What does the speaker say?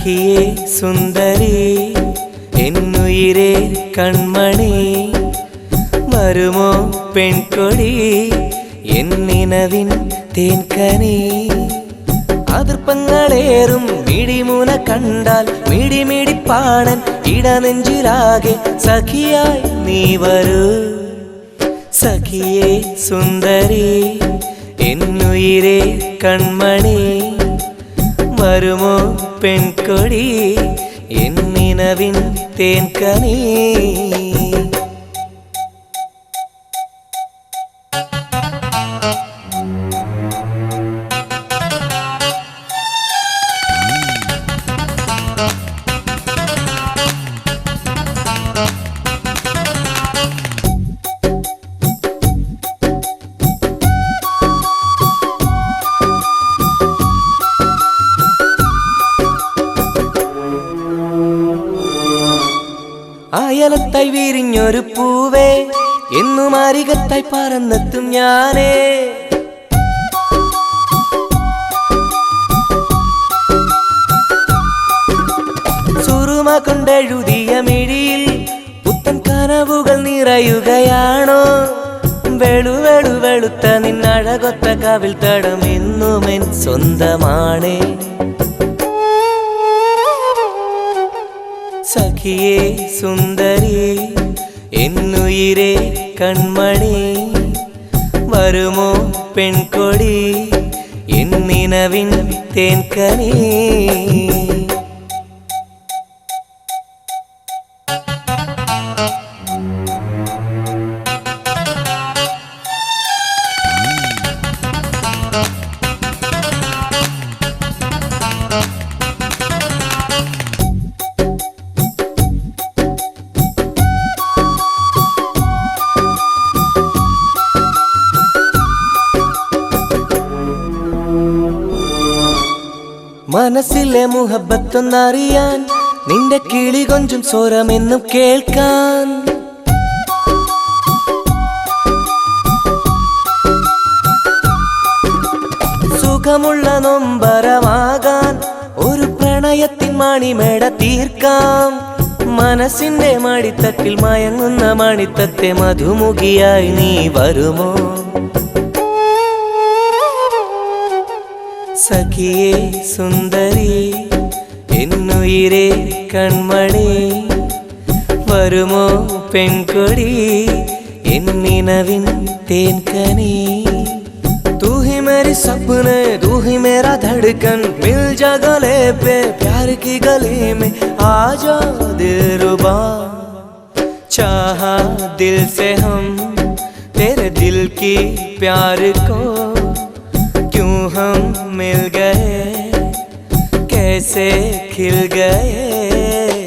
സഖിയേ സുന്ദരി എന്നുയിരേ കൺമണി വരുമോ പെൺകൊടി എന്നിനവിൻ തേൻകനി അതിർപ്പങ്ങളേറും മിടിമുന കണ്ടാൽ മിടിമിടിപ്പാണൻ ഇടനെഞ്ചിലാകെ സഖിയായി നീ വരൂ സഖിയേ സുന്ദരി എന്നുയിരേ കൺമണി വരുമോ പെൺകൊടി എന്നിനവിൻ തേൻകനി അയലത്തായി വിരിഞ്ഞൊരു പൂവേ എന്നും അരികത്തായി പറന്നെത്തും ഞാനേ സുറുമ കൊണ്ടെഴുതിയ മിഴിയിൽ പുത്തൻ കനവുകൾ നിറയുകയാണോ വെളുത്ത നിന്നഴകൊത്ത കവിൽ തടം എന്നുമെൻ സ്വന്തമാണേ സഖിയേ സുന്ദരി എന്നുയിരേ കൺമണി വരുമോ പെൺകൊടി എന്നിനവിൻ തേൻകനി മനസ്സിലെ മുഹബത്തൊന്നറിയാൻ നിന്റെ കിളി കൊഞ്ചും സ്വരമെന്നും കേൾക്കാൻ സുഖമുള്ള നൊമ്പരമാകാൻ ഒരു പ്രണയത്തിൻ മണിമേട തീർക്കാം മനസ്സിന്റെ മടിത്തട്ടിൽ മയങ്ങുന്ന മണിത്തത്തെ മധുമുഖിയായി നീ വരുമോ സഖിയേ സുന്ദരി എന്നുയിരേ കൺമണി വരുമോ പെൺകൊടി എന്നിനവിൻ തേൻകനി तू ही मेरी सपने तू ही मेरा धड़कन मिल जा गले पे प्यार की गली में आजा दिलरुबा चाहा दिल से हम तेरे दिल की प्यार को क्यों हम मिल गए कैसे खिल गए